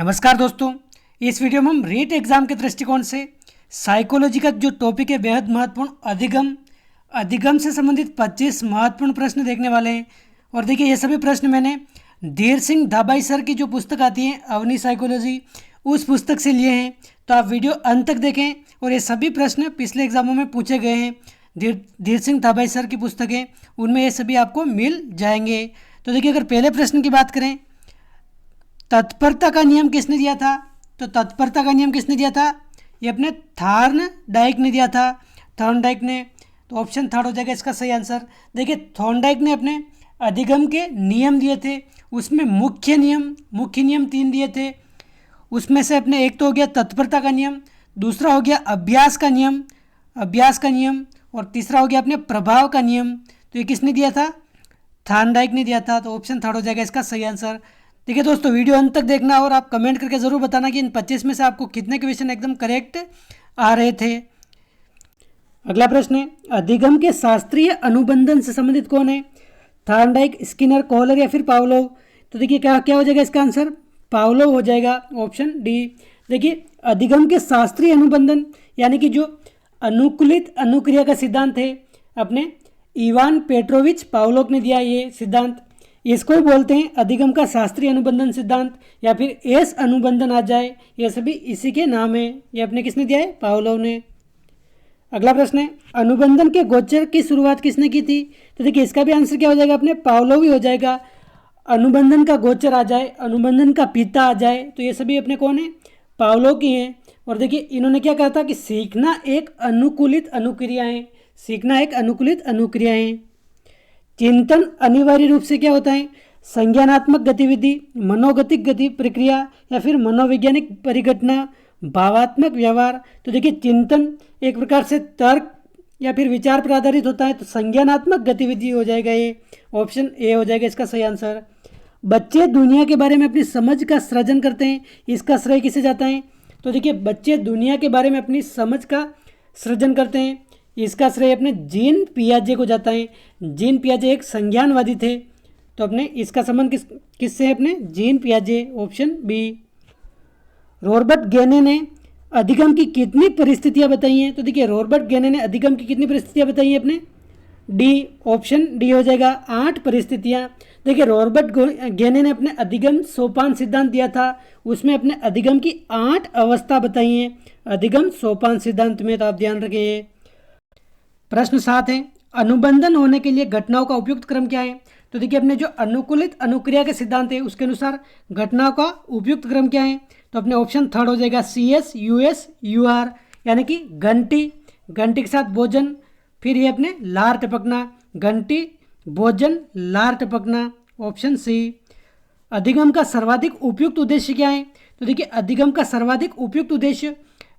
नमस्कार दोस्तों, इस वीडियो में हम रीट एग्ज़ाम के दृष्टिकोण से साइकोलॉजी का जो टॉपिक है बेहद महत्वपूर्ण अधिगम से संबंधित 25 महत्वपूर्ण प्रश्न देखने वाले हैं। और देखिए, ये सभी प्रश्न मैंने धीर सिंह धाबाई सर की जो पुस्तक आती है अवनी साइकोलॉजी, उस पुस्तक से लिए हैं। तो आप वीडियो अंत तक देखें। और ये सभी प्रश्न पिछले एग्जामों में पूछे गए हैं। धीर सिंह धाबाई सर की पुस्तकें, उनमें ये सभी आपको मिल जाएंगे। तो देखिए, अगर पहले प्रश्न की बात करें, तत्परता का नियम किसने दिया था? तो तत्परता का नियम किसने दिया था? ये अपने थॉर्नडाइक ने दिया था। थॉर्नडाइक ने, तो ऑप्शन थर्ड हो जाएगा इसका सही आंसर। देखिए, थॉर्नडाइक ने अपने अधिगम के नियम दिए थे, उसमें मुख्य नियम 3 दिए थे। उसमें से अपने एक तो हो गया तत्परता का नियम, दूसरा हो गया अभ्यास का नियम, और तीसरा हो गया अपने प्रभाव का नियम। तो ये किसने दिया था? थॉर्नडाइक ने दिया था। तो ऑप्शन थर्ड हो जाएगा इसका सही आंसर। देखिए दोस्तों, वीडियो अंत तक देखना और आप कमेंट करके ज़रूर बताना कि इन 25 में से आपको कितने क्वेश्चन एकदम करेक्ट आ रहे थे। अगला प्रश्न है, अधिगम के शास्त्रीय अनुबंधन से संबंधित कौन है? थॉर्नडाइक, स्किनर, कोहलर या फिर पावलोव? तो देखिए, क्या हो जाएगा इसका आंसर? पावलोव हो जाएगा, ऑप्शन डी। देखिए, अधिगम के शास्त्रीय अनुबंधन यानी कि जो अनुकूलित अनुक्रिया का सिद्धांत है, अपने इवान पेट्रोविच पावलोव ने दिया ये सिद्धांत। इसको ही बोलते हैं अधिगम का शास्त्रीय अनुबंधन सिद्धांत, या फिर एस अनुबंधन आ जाए, ये सभी इसी के नाम है। ये अपने किसने दिया है? पावलोव ने। अगला प्रश्न है, अनुबंधन के गोचर की शुरुआत किसने की थी? तो देखिए, इसका भी आंसर क्या हो जाएगा? अपने पावलोव ही हो जाएगा। अनुबंधन का गोचर आ जाए, अनुबंधन का पिता आ जाए, तो ये सभी अपने कौन है? पावलोव की हैं। और देखिए, इन्होंने क्या कहा था कि सीखना एक अनुकूलित अनुक्रिया है। चिंतन अनिवार्य रूप से क्या होता है? संज्ञानात्मक गतिविधि, मनोगतिक गति प्रक्रिया, या फिर मनोवैज्ञानिक परिघटना, भावात्मक व्यवहार। तो देखिए, चिंतन एक प्रकार से तर्क या फिर विचार पर आधारित होता है, तो संज्ञानात्मक गतिविधि हो जाएगा। ये ऑप्शन ए हो जाएगा इसका सही आंसर। बच्चे दुनिया के बारे में अपनी समझ का सृजन करते हैं, इसका श्रेय किसे जाता है? तो देखिए, बच्चे दुनिया के बारे में अपनी समझ का सृजन करते हैं, इसका श्रेय अपने जीन पियाजे को जाता है। जीन पियाजे एक संज्ञानवादी थे, तो अपने इसका संबंध किससे है? अपने जीन पियाजे, ऑप्शन बी। रॉबर्ट गेने ने अधिगम की कितनी परिस्थितियां बताई हैं? तो देखिए, रॉबर्ट गेने ने अधिगम की कितनी परिस्थितियां बताई हैं? अपने डी, ऑप्शन डी हो जाएगा, 8 परिस्थितियां। देखिए, रॉबर्ट गेने ने अपने अधिगम सोपान सिद्धांत दिया था, उसमें अपने अधिगम की 8 अवस्था बताई हैं अधिगम सोपान सिद्धांत में, तो आप ध्यान रखिए। प्रश्न 7 है, अनुबंधन होने के लिए घटनाओं का उपयुक्त क्रम क्या है? तो देखिए, अपने जो अनुकूलित अनुक्रिया के सिद्धांत है उसके अनुसार घटनाओं का उपयुक्त क्रम क्या है? तो अपने ऑप्शन थर्ड हो जाएगा, CS US UR, यानी कि घंटी के साथ भोजन, फिर ये अपने लार टपकना, घंटी भोजन लार टपकना, ऑप्शन सी। अधिगम का सर्वाधिक उपयुक्त उद्देश्य क्या है? तो देखिए, अधिगम का सर्वाधिक उपयुक्त उद्देश्य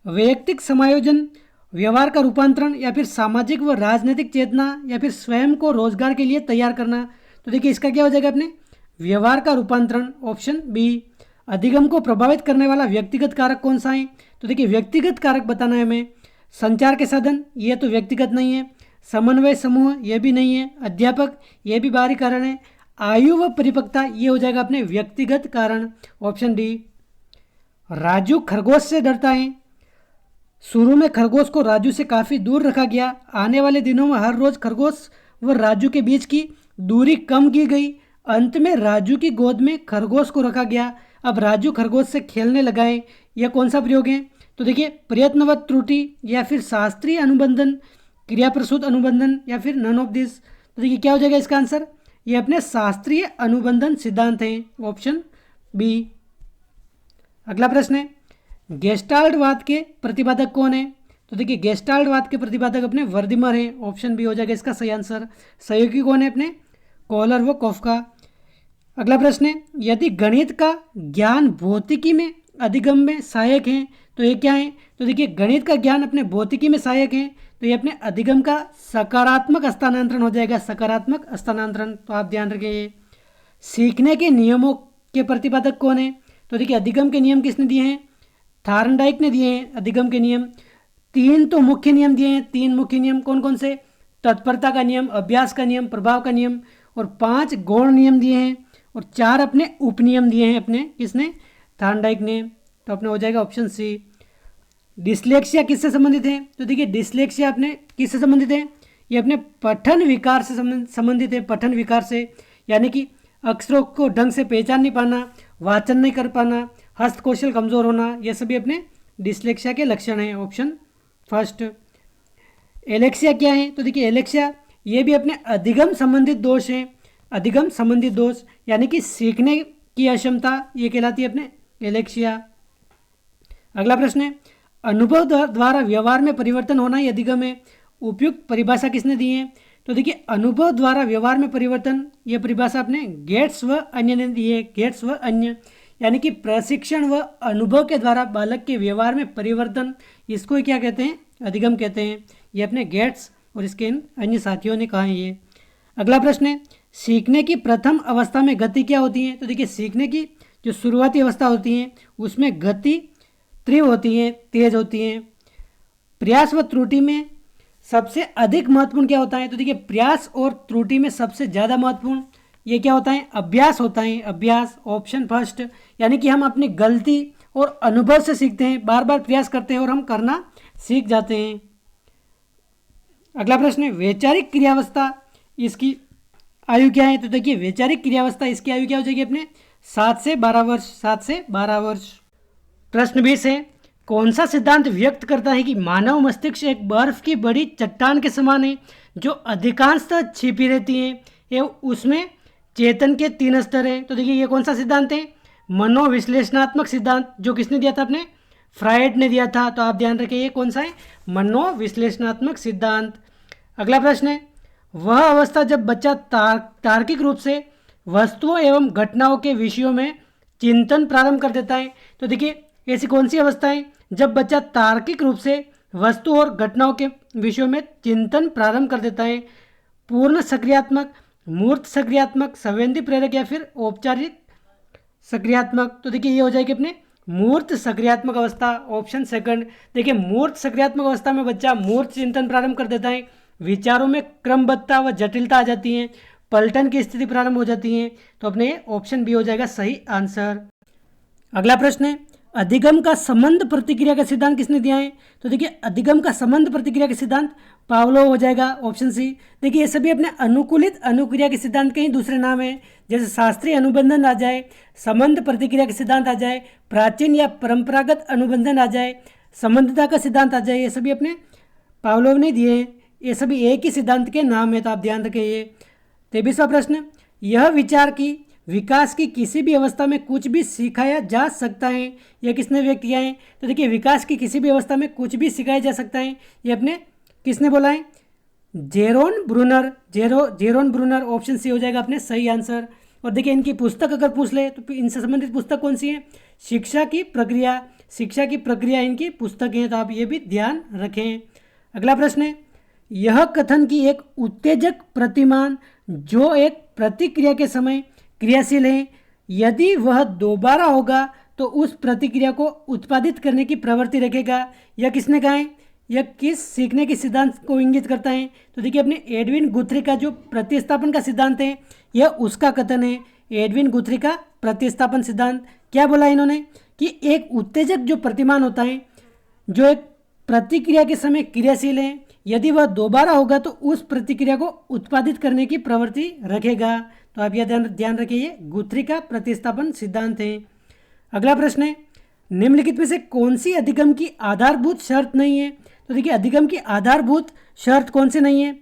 वैयक्तिक समायोजन, व्यवहार का रूपांतरण, या फिर सामाजिक व राजनीतिक चेतना, या फिर स्वयं को रोजगार के लिए तैयार करना। तो देखिए, इसका क्या हो जाएगा? अपने व्यवहार का रूपांतरण, ऑप्शन बी। अधिगम को प्रभावित करने वाला व्यक्तिगत कारक कौन सा है? तो देखिए, व्यक्तिगत कारक बताना है हमें। संचार के साधन, ये तो व्यक्तिगत नहीं है। समन्वय समूह, ये भी नहीं है। अध्यापक, ये भी बाहरी कारण है। आयु व परिपक्वता, ये हो जाएगा अपने व्यक्तिगत कारण, ऑप्शन डी। राजू खरगोश से डरता है। शुरू में खरगोश को राजू से काफ़ी दूर रखा गया। आने वाले दिनों में हर रोज़ खरगोश व राजू के बीच की दूरी कम की गई। अंत में राजू की गोद में खरगोश को रखा गया। अब राजू खरगोश से खेलने लगा है। यह कौन सा प्रयोग है? तो देखिए, प्रयत्नवत त्रुटि, या फिर शास्त्रीय अनुबंधन, क्रियाप्रसूत अनुबंधन, या फिर नन ऑफ दिस। तो देखिए, क्या हो जाएगा इसका आंसर? ये अपने शास्त्रीय अनुबंधन सिद्धांत है, ऑप्शन बी। अगला प्रश्न है, गेस्टाल्टवाद के प्रतिपादक कौन है? तो देखिए, गेस्टाल्टवाद के प्रतिपादक अपने वर्दिमर है, ऑप्शन बी हो जाएगा इसका सही आंसर। सहयोगी कौन है? अपने कोहलर व कोफ्का। अगला प्रश्न है, यदि गणित का ज्ञान भौतिकी में अधिगम में सहायक है तो ये क्या है? तो देखिए, गणित का ज्ञान अपने भौतिकी में सहायक है, तो ये अपने अधिगम का सकारात्मक हस्तांतरण हो जाएगा, सकारात्मक हस्तांतरण, तो आप ध्यान रखिए। सीखने के नियमों के प्रतिपादक कौन है? तो देखिए, अधिगम के नियम किसने दिए हैं? थॉर्नडाइक ने दिए हैं अधिगम के नियम। 3 तो मुख्य नियम दिए हैं। 3 मुख्य नियम कौन कौन से? तत्परता का नियम, अभ्यास का नियम, प्रभाव का नियम, और 5 गौण नियम दिए हैं, और 4 अपने उपनियम दिए हैं। अपने किसने? थार्नडाइक ने, तो अपने हो जाएगा ऑप्शन सी। डिसलेक्सिया किससे संबंधित है? तो देखिए डिसलेक्सिया अपने किससे संबंधित है? ये अपने पठन विकार से संबंधित है, पठन विकार से, यानी कि अक्षरों को ढंग से पहचान नहीं पाना, वाचन नहीं कर पाना, हस्त कौशल कमजोर होना, ये सभी अपने डिसलेक्सिया के लक्षण हैं। Option first. एलेक्सिया क्या है? तो देखिए एलेक्सिया ये भी अपने अधिगम संबंधित दोष हैं, अधिगम संबंधित दोष, यानी कि सीखने की अक्षमता, ये कहलाती है अपने एलेक्सिया। अगला प्रश्न है, अनुभव द्वारा व्यवहार में परिवर्तन होना ये अधिगम है। उपयुक्त परिभाषा किसने दी है? तो देखिए अनुभव द्वारा व्यवहार में परिवर्तन, ये परिभाषा अपने गेट्स व अन्य ने दी है। गेट्स व अन्य यानी कि प्रशिक्षण व अनुभव के द्वारा बालक के व्यवहार में परिवर्तन, इसको ही क्या कहते हैं? अधिगम कहते हैं। ये अपने गेट्स और इसके अन्य साथियों ने कहा है ये। अगला प्रश्न है, सीखने की प्रथम अवस्था में गति क्या होती है? तो देखिए सीखने की जो शुरुआती अवस्था होती है उसमें गति तीव्र होती है, तेज होती है। प्रयास व त्रुटि में सबसे अधिक महत्वपूर्ण क्या होता है? तो देखिए प्रयास और त्रुटि में सबसे ज़्यादा महत्वपूर्ण ये क्या होता है? अभ्यास होता है, अभ्यास। ऑप्शन फर्स्ट, यानी कि हम अपनी गलती और अनुभव से सीखते हैं, बार बार प्रयास करते हैं और हम करना सीख जाते हैं। अगला प्रश्न है, वैचारिक क्रियावस्था इसकी आयु क्या है? तो देखिए वैचारिक क्रियावस्था इसकी आयु क्या हो जाएगी अपने? 7 से 12 वर्ष, 7 से 12 वर्ष। प्रश्न 20 है, कौन सा सिद्धांत व्यक्त करता है कि मानव मस्तिष्क एक बर्फ की बड़ी चट्टान के समान है जो अधिकांशतः छिपी रहती है एवं उसमें चेतन के 3 स्तर हैं? तो देखिए ये कौन सा सिद्धांत है? मनोविश्लेषणात्मक सिद्धांत, जो किसने दिया था? अपने फ्रायड ने दिया था। तो आप ध्यान रखिए ये कौन सा है? मनोविश्लेषणात्मक सिद्धांत। अगला प्रश्न है, वह अवस्था जब बच्चा तार्किक रूप से वस्तुओं एवं घटनाओं के विषयों में चिंतन प्रारंभ कर देता है। तो देखिए ऐसी कौन सी अवस्था है जब बच्चा तार्किक रूप से वस्तु और घटनाओं के विषयों में चिंतन प्रारंभ कर देता है? पूर्ण सक्रियात्मक, मूर्त सक्रियात्मक, संवेदी प्रेरक या फिर औपचारिक सक्रियात्मक? तो देखिए ये हो जाएगी अपने मूर्त सक्रियात्मक अवस्था। Option second. देखिए मूर्त सक्रियात्मक अवस्था में बच्चा मूर्त चिंतन प्रारंभ कर देता है, विचारों में क्रमबद्धता व जटिलता आ जाती है, पलटन की स्थिति प्रारंभ हो जाती है। तो अपने ऑप्शन बी हो जाएगा सही आंसर। अगला प्रश्न है, अधिगम का संबंध प्रतिक्रिया का सिद्धांत किसने दिया है? तो देखिए अधिगम का संबंध प्रतिक्रिया का सिद्धांत पावलोव हो जाएगा। Option C. देखिए ये सभी अपने अनुकूलित अनुक्रिया के सिद्धांत के ही दूसरे नाम है, जैसे शास्त्रीय अनुबंधन आ जाए, संबंध प्रतिक्रिया के सिद्धांत आ जाए, प्राचीन या परंपरागत अनुबंधन आ जाए, संबंधिता का सिद्धांत आ जाए, ये सभी अपने पावलोव ने दिए हैं। ये सभी एक ही सिद्धांत के नाम है, तो आप ध्यान रखिए। 23वां प्रश्न, यह विचार की विकास की किसी भी अवस्था में कुछ भी सिखाया जा सकता है, यह किसने व्यक्त किया है? तो देखिए विकास की किसी भी अवस्था में कुछ भी सिखाया जा सकता है, ये अपने किसने बोला है? Jerome Bruner. Jerome Bruner. Option C हो जाएगा अपने सही आंसर। और देखिए इनकी पुस्तक अगर पूछ ले तो इनसे संबंधित पुस्तक कौन सी है? शिक्षा की प्रक्रिया। शिक्षा की प्रक्रिया इनकी पुस्तक है, तो आप ये भी ध्यान रखें। अगला प्रश्न है, यह कथन की एक उत्तेजक प्रतिमान जो एक प्रतिक्रिया के समय क्रियाशील है, यदि वह दोबारा होगा तो उस प्रतिक्रिया को उत्पादित करने की प्रवृत्ति रखेगा, यह किसने कहा है? यह किस सीखने के सिद्धांत को इंगित करता है? तो देखिए अपने एडविन गुथ्री का जो प्रतिस्थापन का सिद्धांत है, यह उसका कथन है। एडविन गुथ्री का प्रतिस्थापन सिद्धांत। क्या बोला इन्होंने? कि एक उत्तेजक जो प्रतिमान होता है जो एक प्रतिक्रिया के समय क्रियाशील है, यदि वह दोबारा होगा तो उस प्रतिक्रिया को उत्पादित करने की प्रवृत्ति रखेगा। तो आप यह ध्यान रखिए, गुथ्री का प्रतिस्थापन सिद्धांत है। अगला प्रश्न है, निम्नलिखित में से कौन सी अधिगम की आधारभूत शर्त नहीं है? तो देखिए अधिगम की आधारभूत शर्त कौन सी नहीं है?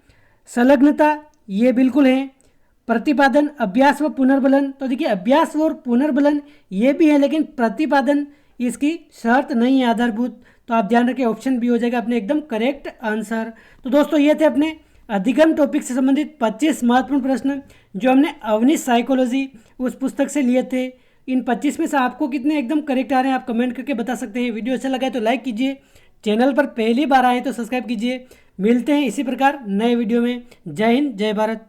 संलग्नता, ये बिल्कुल है। प्रतिपादन, अभ्यास व पुनर्बलन। तो देखिए अभ्यास और पुनर्बलन ये भी है, लेकिन प्रतिपादन इसकी शर्त नहीं है आधारभूत। तो आप ध्यान रखें, ऑप्शन बी हो जाएगा अपने एकदम करेक्ट आंसर। तो दोस्तों ये थे अपने अधिगम टॉपिक से संबंधित 25 महत्वपूर्ण प्रश्न जो हमने अवनीश साइकोलॉजी उस पुस्तक से लिए थे। इन 25 में से आपको कितने एकदम करेक्ट आ रहे हैं आप कमेंट करके बता सकते हैं। वीडियो अच्छा लगा है तो लाइक कीजिए, चैनल पर पहली बार आए तो सब्सक्राइब कीजिए। मिलते हैं इसी प्रकार नए वीडियो में। जय हिंद, जय भारत।